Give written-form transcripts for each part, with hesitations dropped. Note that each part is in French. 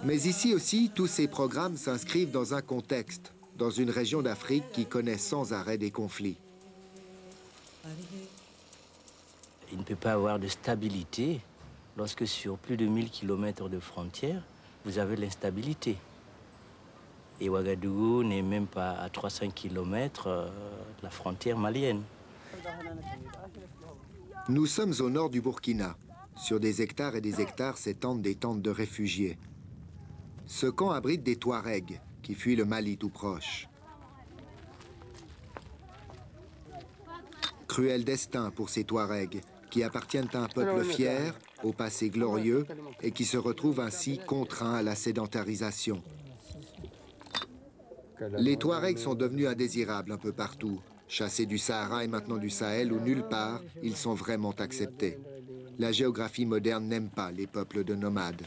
Mais ici aussi, tous ces programmes s'inscrivent dans un contexte, dans une région d'Afrique qui connaît sans arrêt des conflits. Il ne peut pas avoir de stabilité lorsque sur plus de 1000 km de frontières, vous avez l'instabilité. Et Ouagadougou n'est même pas à 300 km de la frontière malienne. Nous sommes au nord du Burkina. Sur des hectares et des hectares s'étendent des tentes de réfugiés. Ce camp abrite des Touaregs qui fuient le Mali tout proche. Cruel destin pour ces Touaregs qui appartiennent à un peuple fier, au passé glorieux et qui se retrouvent ainsi contraints à la sédentarisation. Les Touaregs sont devenus indésirables un peu partout. Chassés du Sahara et maintenant du Sahel où nulle part, ils sont vraiment acceptés. La géographie moderne n'aime pas les peuples de nomades.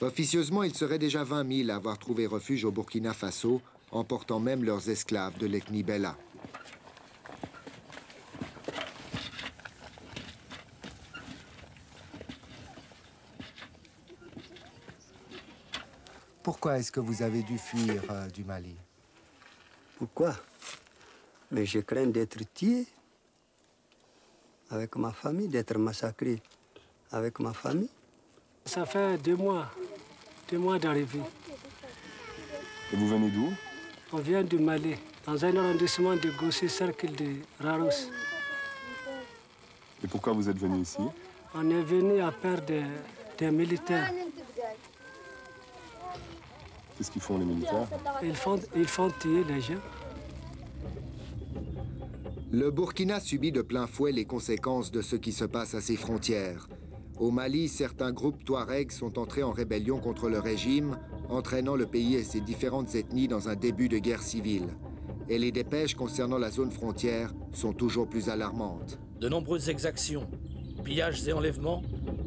Officieusement, ils seraient déjà 20 000 à avoir trouvé refuge au Burkina Faso, emportant même leurs esclaves de l'ethnie Bella. Pourquoi est-ce que vous avez dû fuir du Mali? Pourquoi? Mais je crains d'être tué avec ma famille, d'être massacré avec ma famille. Ça fait 2 mois d'arrivée. Et vous venez d'où? On vient du Mali, dans un arrondissement de Gossi, cercle de Raros. Et pourquoi vous êtes venu ici? On est venu à peur des militaires. Qu'est-ce qu'ils font les militaires? Ils font tuer les gens. Le Burkina subit de plein fouet les conséquences de ce qui se passe à ses frontières. Au Mali, certains groupes Touaregs sont entrés en rébellion contre le régime, entraînant le pays et ses différentes ethnies dans un début de guerre civile. Et les dépêches concernant la zone frontière sont toujours plus alarmantes. De nombreuses exactions, pillages et enlèvements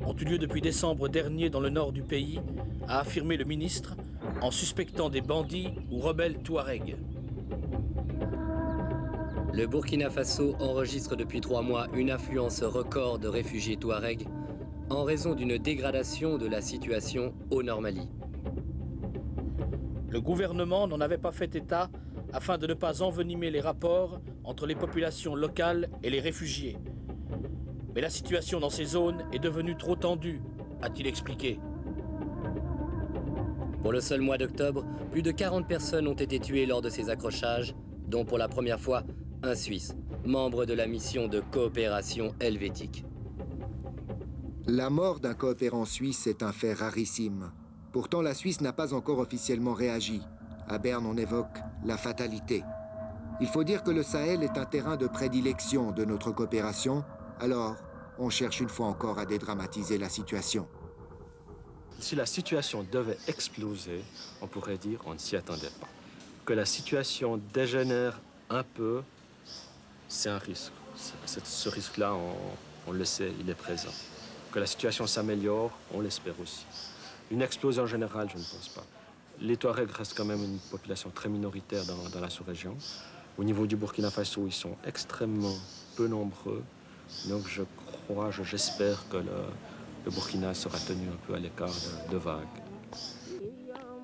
ont eu lieu depuis décembre dernier dans le nord du pays, a affirmé le ministre, en suspectant des bandits ou rebelles Touaregs. Le Burkina Faso enregistre depuis 3 mois une affluence record de réfugiés Touaregs en raison d'une dégradation de la situation au Nord Mali. Le gouvernement n'en avait pas fait état afin de ne pas envenimer les rapports entre les populations locales et les réfugiés. Mais la situation dans ces zones est devenue trop tendue, a-t-il expliqué. Pour le seul mois d'octobre, plus de 40 personnes ont été tuées lors de ces accrochages, dont pour la première fois un Suisse, membre de la mission de coopération helvétique. La mort d'un coopérant suisse est un fait rarissime. Pourtant, la Suisse n'a pas encore officiellement réagi. À Berne, on évoque la fatalité. Il faut dire que le Sahel est un terrain de prédilection de notre coopération, alors on cherche une fois encore à dédramatiser la situation. Si la situation devait exploser, on pourrait dire qu'on ne s'y attendait pas. Que la situation dégénère un peu, c'est un risque. Ce risque-là, on le sait, il est présent. Que la situation s'améliore, on l'espère aussi. Une explosion générale, je ne pense pas. Les Touaregs restent quand même une population très minoritaire dans la sous-région. Au niveau du Burkina Faso, ils sont extrêmement peu nombreux. Donc j'espère que le Burkina sera tenu un peu à l'écart de vagues.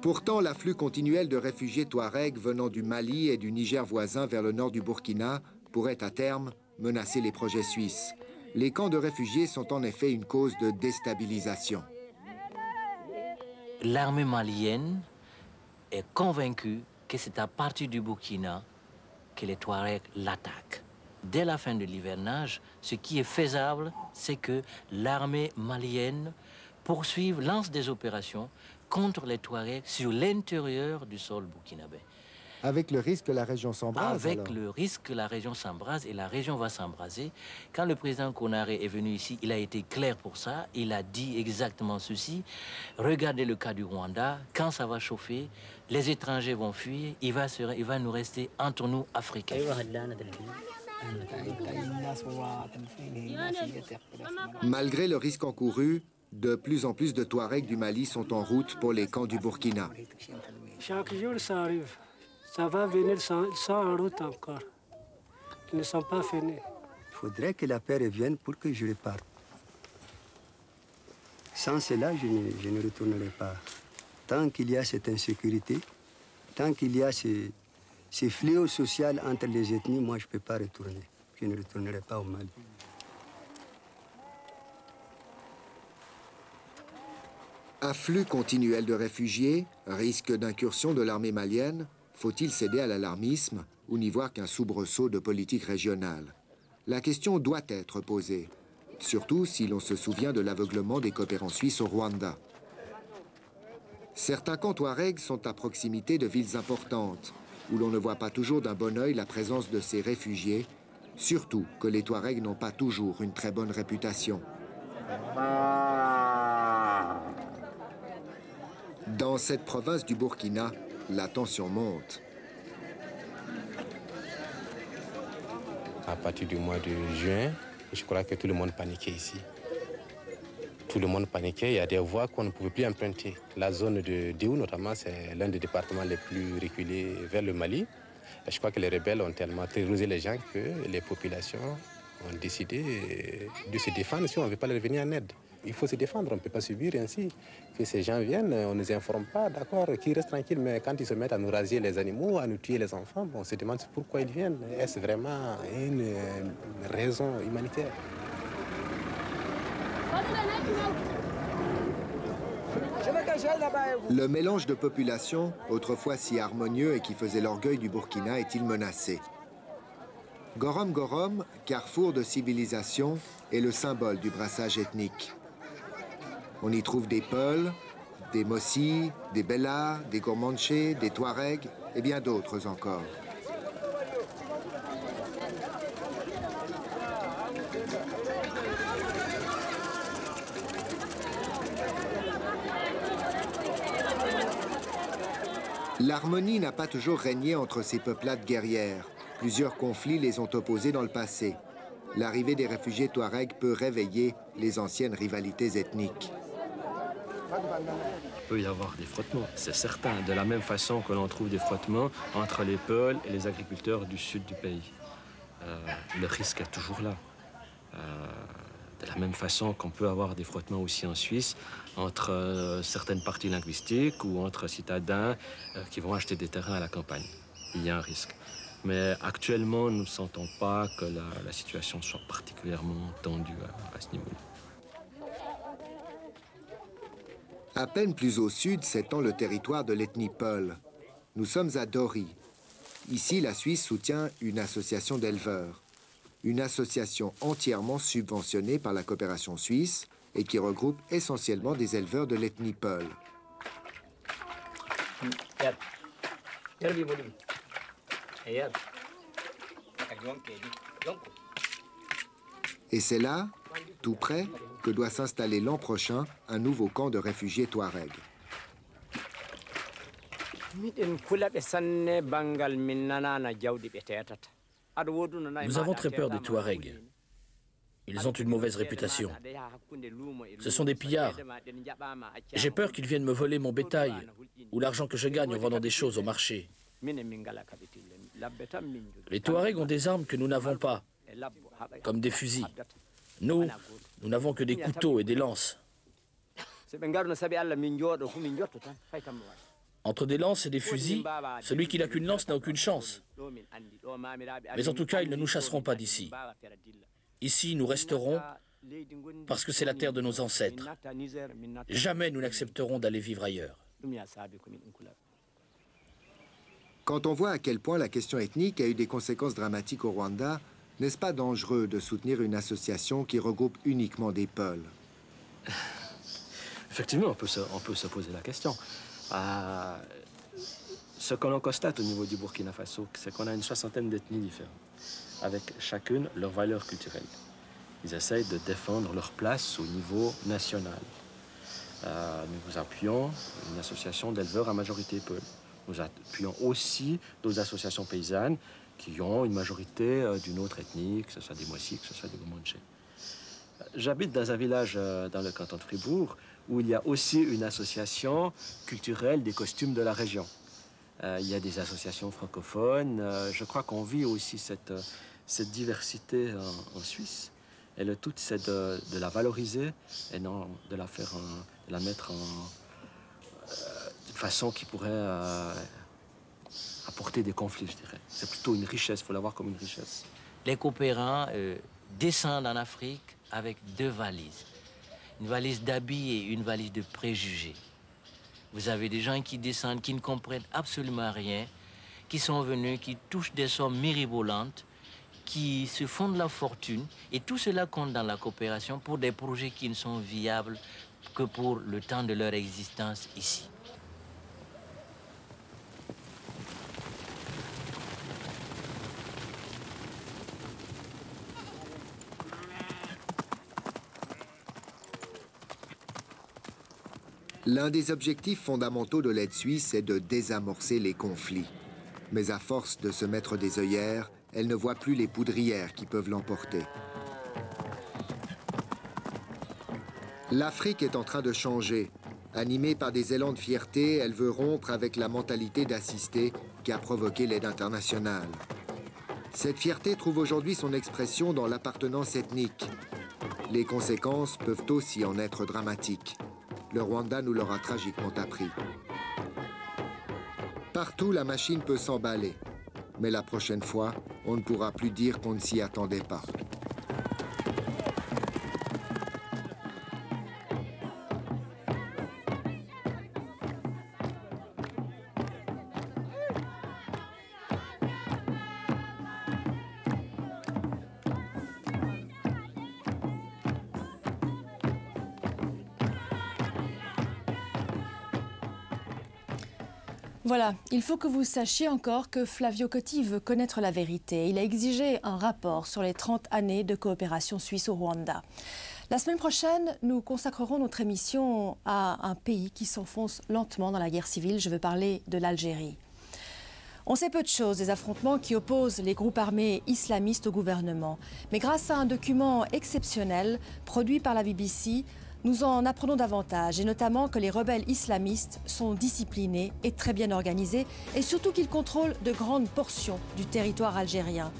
Pourtant, l'afflux continuel de réfugiés Touaregs venant du Mali et du Niger voisin vers le nord du Burkina pourrait à terme menacer les projets suisses. Les camps de réfugiés sont en effet une cause de déstabilisation. L'armée malienne est convaincue que c'est à partir du Burkina que les Touaregs l'attaquent. Dès la fin de l'hivernage, ce qui est faisable, c'est que l'armée malienne lance des opérations contre les Touaregs sur l'intérieur du sol burkinabé. Avec le risque que la région s'embrase? Avec le risque que la région s'embrase, et la région va s'embraser. Quand le président Konaré est venu ici, il a été clair pour ça. Il a dit exactement ceci. Regardez le cas du Rwanda. Quand ça va chauffer, les étrangers vont fuir. Il va nous rester entre nous, Africains. Malgré le risque encouru, de plus en plus de Touaregs du Mali sont en route pour les camps du Burkina. Chaque jour, ça arrive. Ça va venir, ils sont en route encore. Ils ne sont pas finis. Il faudrait que la paix revienne pour que je reparte. Sans cela, je ne retournerai pas Tant qu'il y a cette insécurité, tant qu'il y a ces fléaux sociaux entre les ethnies, moi je ne peux pas retourner. Je ne retournerai pas au Mali. Afflux continuel de réfugiés, risque d'incursion de l'armée malienne, faut-il céder à l'alarmisme ou n'y voir qu'un soubresaut de politique régionale? La question doit être posée, surtout si l'on se souvient de l'aveuglement des coopérants suisses au Rwanda. Certains camps Touaregs sont à proximité de villes importantes, où l'on ne voit pas toujours d'un bon œil la présence de ces réfugiés, surtout que les Touaregs n'ont pas toujours une très bonne réputation. Dans cette province du Burkina, la tension monte. À partir du mois de juin, je crois que tout le monde paniquait ici. Tout le monde paniquait, il y a des voies qu'on ne pouvait plus emprunter. La zone de Diou, notamment, c'est l'un des départements les plus reculés vers le Mali. Et je crois que les rebelles ont tellement terrorisé les gens que les populations ont décidé de se défendre si on ne veut pas leur venir en aide. Il faut se défendre, on ne peut pas subir ainsi. Que ces gens viennent, on ne nous informe pas, d'accord, qu'ils restent tranquilles, mais quand ils se mettent à nous raser les animaux, à nous tuer les enfants, bon, on se demande pourquoi ils viennent. Est-ce vraiment une raison humanitaire? Le mélange de populations, autrefois si harmonieux et qui faisait l'orgueil du Burkina, est-il menacé? Gorom Gorom, carrefour de civilisation, est le symbole du brassage ethnique. On y trouve des Peuls, des Mossi, des Bellas, des Gourmandchés, des Touaregs et bien d'autres encore. L'harmonie n'a pas toujours régné entre ces peuplades guerrières. Plusieurs conflits les ont opposés dans le passé. L'arrivée des réfugiés Touaregs peut réveiller les anciennes rivalités ethniques. Il peut y avoir des frottements, c'est certain, de la même façon que l'on trouve des frottements entre les Peuls et les agriculteurs du sud du pays. Le risque est toujours là. De la même façon qu'on peut avoir des frottements aussi en Suisse entre certaines parties linguistiques ou entre citadins qui vont acheter des terrains à la campagne. Il y a un risque. Mais actuellement, nous ne sentons pas que la situation soit particulièrement tendue à ce niveau-là. À peine plus au sud s'étend le territoire de l'ethnie Peul. Nous sommes à Dori. Ici, la Suisse soutient une association d'éleveurs. Une association entièrement subventionnée par la coopération suisse et qui regroupe essentiellement des éleveurs de l'ethnie Peul. Et c'est là, tout près, que doit s'installer l'an prochain un nouveau camp de réfugiés Touaregs. Nous avons très peur des Touaregs. Ils ont une mauvaise réputation. Ce sont des pillards. J'ai peur qu'ils viennent me voler mon bétail ou l'argent que je gagne en vendant des choses au marché. Les Touaregs ont des armes que nous n'avons pas, comme des fusils. Nous n'avons que des couteaux et des lances. Entre des lances et des fusils, celui qui n'a qu'une lance n'a aucune chance. Mais en tout cas, ils ne nous chasseront pas d'ici. Ici, nous resterons parce que c'est la terre de nos ancêtres. Jamais nous n'accepterons d'aller vivre ailleurs. Quand on voit à quel point la question ethnique a eu des conséquences dramatiques au Rwanda, n'est-ce pas dangereux de soutenir une association qui regroupe uniquement des Peuls? Effectivement, on peut se poser la question. Ce que l'on constate au niveau du Burkina Faso, c'est qu'on a une soixantaine d'ethnies différentes, avec chacune leurs valeurs culturelles. Ils essayent de défendre leur place au niveau national. Nous appuyons une association d'éleveurs à majorité Peul. Nous appuyons aussi d'autres associations paysannes qui ont une majorité d'une autre ethnie, que ce soit des Mossi, que ce soit des Gourmandchés. J'habite dans un village dans le canton de Fribourg où il y a aussi une association culturelle des costumes de la région. Il y a des associations francophones. Je crois qu'on vit aussi cette diversité en Suisse. Et le tout, c'est de la valoriser et non de la mettre façon qui pourrait apporter des conflits, je dirais. C'est plutôt une richesse, il faut la voir comme une richesse. Les coopérants descendent en Afrique avec 2 valises. Une valise d'habits et une valise de préjugés. Vous avez des gens qui descendent, qui ne comprennent absolument rien, qui sont venus, qui touchent des sommes miribolantes, qui se font de la fortune. Et tout cela compte dans la coopération pour des projets qui ne sont viables que pour le temps de leur existence ici. L'un des objectifs fondamentaux de l'aide suisse est de désamorcer les conflits. Mais à force de se mettre des œillères, elle ne voit plus les poudrières qui peuvent l'emporter. L'Afrique est en train de changer. Animée par des élans de fierté, elle veut rompre avec la mentalité d'assister qui a provoqué l'aide internationale. Cette fierté trouve aujourd'hui son expression dans l'appartenance ethnique. Les conséquences peuvent aussi en être dramatiques. Le Rwanda nous l'aura tragiquement appris. Partout, la machine peut s'emballer. Mais la prochaine fois, on ne pourra plus dire qu'on ne s'y attendait pas. Voilà, il faut que vous sachiez encore que Flavio Cotti veut connaître la vérité. Il a exigé un rapport sur les 30 années de coopération suisse au Rwanda. La semaine prochaine, nous consacrerons notre émission à un pays qui s'enfonce lentement dans la guerre civile. Je veux parler de l'Algérie. On sait peu de choses des affrontements qui opposent les groupes armés islamistes au gouvernement. Mais grâce à un document exceptionnel produit par la BBC, nous en apprenons davantage, et notamment que les rebelles islamistes sont disciplinés et très bien organisés, et surtout qu'ils contrôlent de grandes portions du territoire algérien.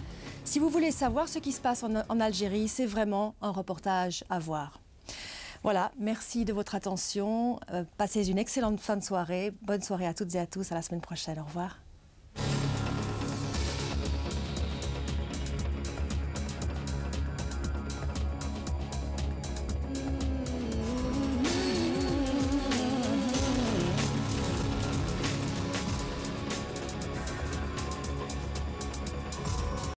Si vous voulez savoir ce qui se passe en Algérie, c'est vraiment un reportage à voir. Voilà, merci de votre attention. Passez une excellente fin de soirée. Bonne soirée à toutes et à tous. À la semaine prochaine. Au revoir.